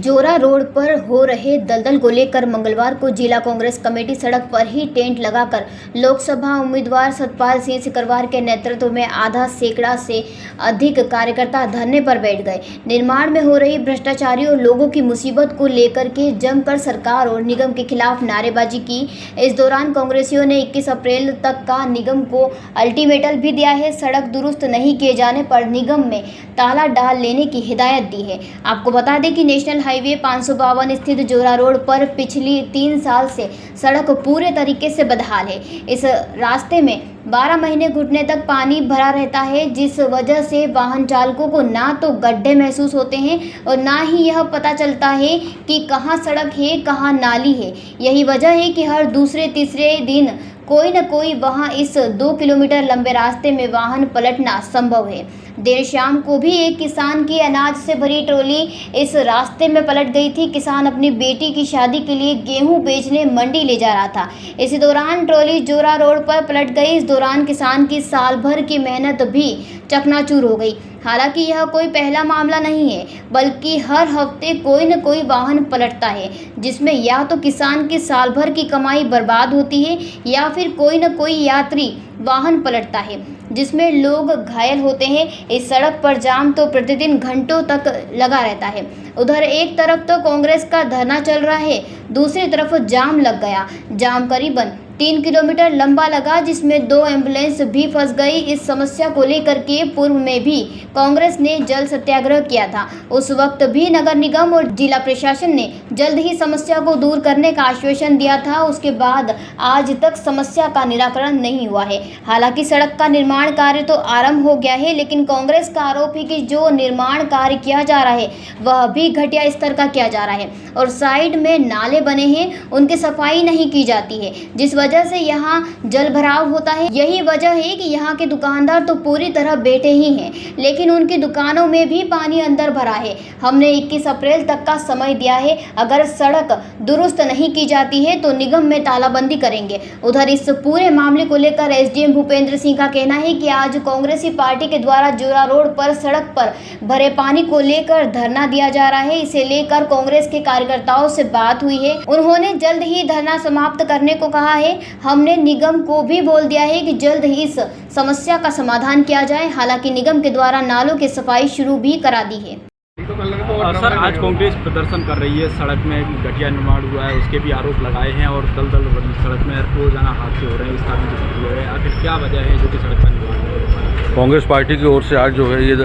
जोरा रोड पर हो रहे दलदल को लेकर मंगलवार को जिला कांग्रेस कमेटी सड़क पर ही टेंट लगाकर लोकसभा उम्मीदवार सतपाल सिंह सिकरवार के नेतृत्व में आधा सैकड़ा से अधिक कार्यकर्ता धरने पर बैठ गए। निर्माण में हो रही भ्रष्टाचारी और लोगों की मुसीबत को लेकर के जमकर सरकार और निगम के खिलाफ नारेबाजी की। इस दौरान कांग्रेसियों ने 21 अप्रैल तक का निगम को अल्टीमेटम भी दिया है। सड़क दुरुस्त नहीं किए जाने पर निगम में ताला डाल लेने की हिदायत दी है। आपको बता दें कि नेशनल हाईवे 552 स्थित जोरा रोड पर पिछली 3 साल से सड़क पूरे तरीके से बदहाल है। इस रास्ते में 12 महीने घुटने तक पानी भरा रहता है, जिस वजह से वाहन चालकों को ना तो गड्ढे महसूस होते हैं और ना ही यह पता चलता है कि कहाँ सड़क है कहाँ नाली है। यही वजह है कि हर दूसरे तीसरे दिन कोई न कोई वहां इस 2 किलोमीटर लंबे रास्ते में वाहन पलटना संभव है। देर शाम को भी एक किसान की अनाज से भरी ट्रॉली इस रास्ते में पलट गई थी। किसान अपनी बेटी की शादी के लिए गेहूं बेचने मंडी ले जा रहा था। इसी दौरान ट्रॉली जोरा रोड पर पलट गई। इस दौरान किसान की साल भर की मेहनत भी चकनाचूर हो गई। हालांकि यह कोई पहला मामला नहीं है, बल्कि हर हफ्ते कोई न कोई वाहन पलटता है, जिसमें या तो किसान की साल भर की कमाई बर्बाद होती है या फिर कोई न कोई यात्री वाहन पलटता है, जिसमें लोग घायल होते हैं। इस सड़क पर जाम तो प्रतिदिन घंटों तक लगा रहता है। उधर एक तरफ तो कांग्रेस का धरना चल रहा है, दूसरी तरफ जाम लग गया। जाम करीबन 3 किलोमीटर लंबा लगा, जिसमें 2 एम्बुलेंस भी फंस गई। इस समस्या को लेकर के पूर्व में भी कांग्रेस ने जल सत्याग्रह किया था। उस वक्त भी नगर निगम और जिला प्रशासन ने जल्द ही समस्या को दूर करने का आश्वासन दिया था। उसके बाद आज तक समस्या का निराकरण नहीं हुआ है। हालांकि सड़क का निर्माण कार्य तो आरंभ हो गया है, लेकिन कांग्रेस का आरोप है कि जो निर्माण कार्य किया जा रहा है वह भी घटिया स्तर का किया जा रहा है और साइड में नाले बने हैं, उनकी सफाई नहीं की जाती है, जिस वजह से यहाँ जल भराव होता है। यही वजह है कि यहाँ के दुकानदार तो पूरी तरह बैठे ही हैं, लेकिन उनकी दुकानों में भी पानी अंदर भरा है। हमने 21 अप्रैल तक का समय दिया है, अगर सड़क दुरुस्त नहीं की जाती है तो निगम में तालाबंदी करेंगे। उधर इस पूरे मामले को लेकर एसडीएम भूपेंद्र सिंह का कहना है कि आज कांग्रेसी पार्टी के द्वारा जोरा रोड पर सड़क पर भरे पानी को लेकर धरना दिया जा रहा है। इसे लेकर कांग्रेस के कार्यकर्ताओं से बात हुई है, उन्होंने जल्द ही धरना समाप्त करने को कहा है। हमने निगम को भी बोल दिया है कि जल्द ही इस समस्या का समाधान किया जाए। हालांकि निगम के द्वारा नालों की सफाई शुरू भी करा दी है। सर, आज कांग्रेस प्रदर्शन कर रही है, सड़क में घटिया निर्माण हुआ है, उसके भी आरोप लगाए हैं और दलदल वाली सड़क में रोजाना हादसे हो रहे हैं, इसका भी जिक्र हुआ है। आखिर क्या वजह है जो कि सड़क का निर्माण है? कांग्रेस पार्टी की ओर से आज जो है ये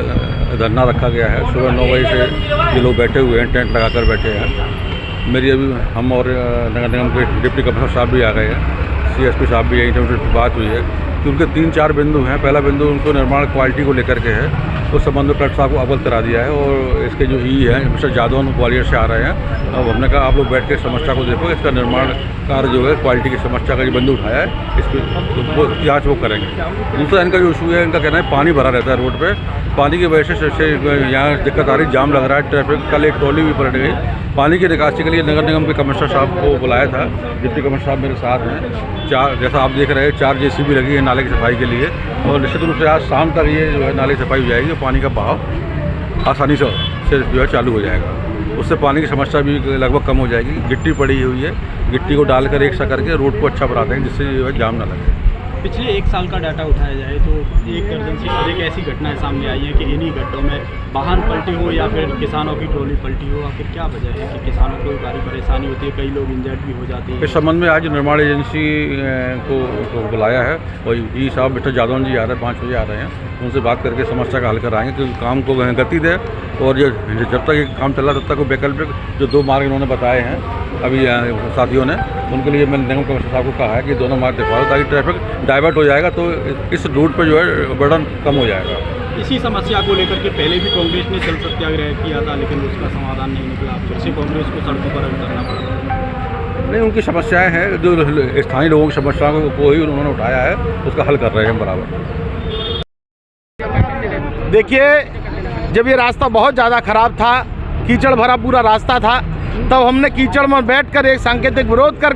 धरना रखा गया है। सुबह 9 बजे से ये लोग बैठे हुए हैं, टेंट लगाकर बैठे हैं। मेरी अभी हम और नगर निगम के डिप्टी कमिश्नर साहब भी आ गए हैं, सीएसपी साहब भी यहीं से उनसे बात हुई है कि उनके 3-4 बिंदु हैं। पहला बिंदु उनको निर्माण क्वालिटी को लेकर के है, उस संबंध में कलेक्टर साहब को अवगत करा दिया है और इसके जो ई है मिस्टर जादव ग्वालियर से आ रहे हैं। अब हमने कहा आप लोग बैठ के समस्या को देखो, इसका निर्माण कार्य जो है क्वालिटी की समस्या का जो बिंदु उठाया है इस पर जाँच वो करेंगे। दूसरा इनका जो इशू है, इनका कहना है पानी भरा रहता है रोड पर, पानी की वजह से यहाँ दिक्कत आ रही, जाम लग रहा है, ट्रैफिक। कल एक ट्रॉली भी पलट गई। पानी की निकासी के लिए नगर निगम के कमिश्नर साहब को बुलाया था, डिप्टी कमिश्नर साहब मेरे साथ हैं। 4 जैसा आप देख रहे हैं 4 जेसीबी लगी है नाले की सफाई के लिए और निश्चित रूप से आज शाम तक ये जो है नाले की सफाई हो जाएगी। पानी का बहाव आसानी से जो है चालू हो जाएगा, उससे पानी की समस्या भी लगभग कम हो जाएगी। गिट्टी पड़ी हुई है, गिट्टी को डालकर एक सा करके रोड को अच्छा बनाते हैं, जिससे जो है जाम ना लगे। पिछले 1 साल का डाटा उठाया जाए तो 1 दर्जन से अधिक ऐसी घटनाएं सामने आई हैं कि इन्हीं गड्ढों में वाहन पलटी हो या फिर किसानों की ट्रॉली पलटी हो। आखिर क्या वजह है कि किसानों को भारी परेशानी होती है, कई लोग इंजर्ड भी हो जाते हैं? इस संबंध में आज निर्माण एजेंसी को बुलाया है और ई साहब मिस्टर जादव जी आ रहे हैं, 5 बजे आ रहे हैं, उनसे बात करके समस्या का हल कराएंगे कि काम को गति दे और जब तक ये काम चल रहा तब तक वो वैकल्पिक जो 2 मार्ग इन्होंने बताए हैं अभी साथियों ने, उनके लिए मैंने निगम कमिश्नर साहब को कहा है कि दोनों मार्ग दिखा दो ताकि ट्रैफिक डाइवर्ट हो जाएगा तो इस रूट पर जो है बर्डन कम हो जाएगा। इसी समस्या को लेकर के पहले भी कांग्रेस ने जल सत्याग्रह किया था, लेकिन उसका समाधान नहीं निकला। फिर से कांग्रेस को सड़कों पर उतरना पड़ा। नहीं, उनकी समस्याएं हैं, जो स्थानीय लोगों की समस्याओं को ही उन्होंने उठाया है, उसका हल कर रहे हैं बराबर। देखिए, जब ये रास्ता बहुत ज़्यादा ख़राब था, कीचड़ भरा पूरा रास्ता था, तब हमने कीचड़ में बैठकर एक सांकेतिक विरोध कर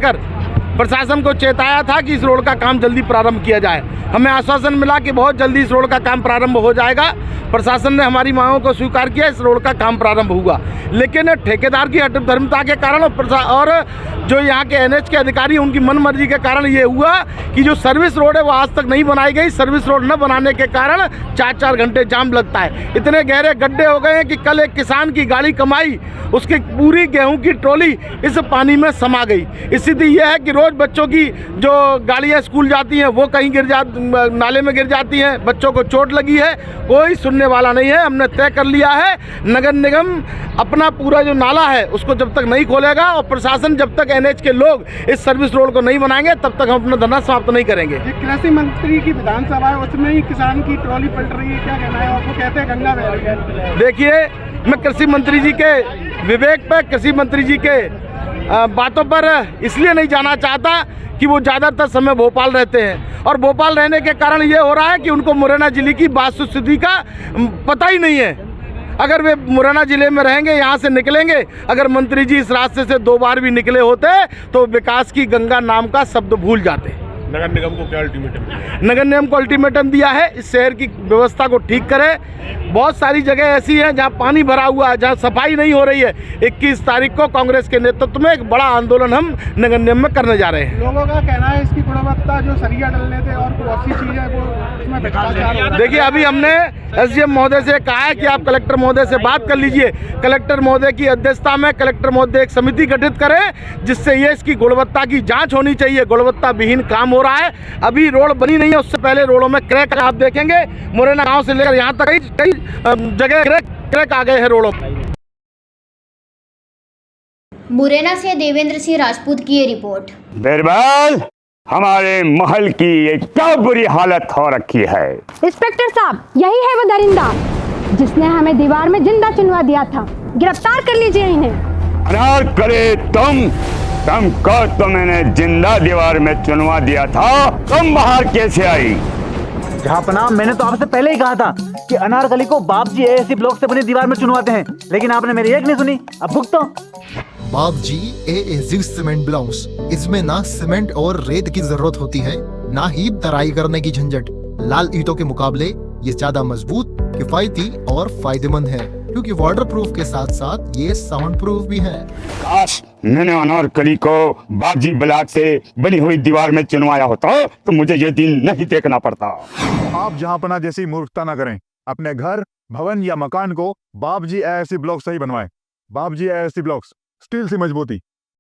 प्रशासन को चेताया था कि इस रोड का काम जल्दी प्रारंभ किया जाए। हमें आश्वासन मिला कि बहुत जल्दी इस रोड का काम प्रारंभ हो जाएगा। प्रशासन ने हमारी मांगों को स्वीकार किया, इस रोड का काम प्रारंभ हुआ। लेकिन ठेकेदार की हठधर्मिता के कारण और जो यहाँ के एनएच के अधिकारी उनकी मनमर्जी के कारण ये हुआ कि जो सर्विस रोड है वो आज तक नहीं बनाई गई। सर्विस रोड न बनाने के कारण 4-4 घंटे जाम लगता है। इतने गहरे गड्ढे हो गए हैं कि कल एक किसान की गाड़ी कमाई, उसकी पूरी गेहूं की ट्रॉली इस पानी में समा गई। स्थिति यह है कि रोज बच्चों की जो गाड़ियां स्कूल जाती हैं वो कहीं नाले में गिर जाती हैं, बच्चों को चोट लगी है, कोई सुनने वाला नहीं है। हमने तय कर लिया है नगर निगम अपना पूरा जो नाला है उसको जब तक नहीं खोलेगा और प्रशासन जब तक एनएच के लोग इस सर्विस रोड को नहीं बनाएंगे तब तक हम अपना धरना समाप्त नहीं करेंगे। कृषि मंत्री की विधानसभा है, उसमें ही किसान की ट्रॉली पलट रही है, क्या कहना है आपको? कहते हैं गंगा बह रही है। देखिए, मैं कृषि मंत्री जी के विवेक पर, कृषि मंत्री जी के बातों पर इसलिए नहीं जाना चाहता कि वो ज़्यादातर समय भोपाल रहते हैं और भोपाल रहने के कारण ये हो रहा है कि उनको मुरैना जिले की वास्तुस्थिति का पता ही नहीं है। अगर वे मुरैना जिले में रहेंगे, यहाँ से निकलेंगे, अगर मंत्री जी इस रास्ते से 2 बार भी निकले होते तो विकास की गंगा नाम का शब्द भूल जाते। नगर निगम को क्या अल्टीमेटम? नगर निगम को अल्टीमेटम दिया है इस शहर की व्यवस्था को ठीक करे। बहुत सारी जगह ऐसी हैं जहां पानी भरा हुआ है, जहां सफाई नहीं हो रही है। 21 तारीख को कांग्रेस के नेतृत्व में एक बड़ा आंदोलन हम नगर निगम में करने जा रहे हैं। लोगों का कहना है इसकी गुणवत्ता जो सरिया डलने थे और बहुत सी चीज़ें वो उसमें भ्रष्टाचार हो रहा है। देखिए, अभी हमने एसडीएम महोदय से कहा है कि आप कलेक्टर महोदय से बात कर लीजिए। कलेक्टर महोदय की अध्यक्षता में कलेक्टर महोदय एक समिति गठित करें जिससे ये इसकी गुणवत्ता की जांच होनी चाहिए। गुणवत्ता विहीन काम हो रहा है, अभी रोड बनी नहीं है, उससे पहले रोडों में क्रैक आप देखेंगे। मुरैना गांव से लेकर यहाँ तक कई जगह क्रैक आ गए हैं रोडों में। मुरैना से देवेंद्र सिंह राजपूत की ये रिपोर्ट। बिरबल, हमारे महल की ये क्या बुरी हालत हो रखी है। इंस्पेक्टर साहब, यही है वो दरिंदा जिसने हमें दीवार में जिंदा चुनवा दिया था। गिरफ्तार कर लीजिए इन्हें। अनार करे तुमको तो मैंने जिंदा दीवार में चुनवा दिया था, तुम बाहर कैसे आई? जहापनाह, मैंने तो आपसे पहले ही कहा था कि अनारकली को बाप जी एएससी ब्लॉक से बनी दीवार में चुनवाते हैं, लेकिन आपने मेरी एक नहीं सुनी। अब भुगतो। बाप जी एएससी सीमेंट ब्लॉक्स, इसमें ना सीमेंट और रेत की जरूरत होती है, ना ही तराई करने की झंझट। लाल ईंटों के मुकाबले ये ज्यादा मजबूत, किफायती और फायदेमंद है, क्योंकि वाटर प्रूफ के साथ साथ ये साउंड प्रूफ भी है। काश मैंने अनारकली को बापजी ब्लॉक से बनी हुई दीवार में चुनवाया होता तो मुझे ये दिन नहीं देखना पड़ता। आप जहांपना जैसी मूर्खता न करें। अपने घर, भवन या मकान को बाप जी एएससी ब्लॉक से ही बनवाएं। बाप जी एएससी ब्लॉक्स, स्टील से मजबूती,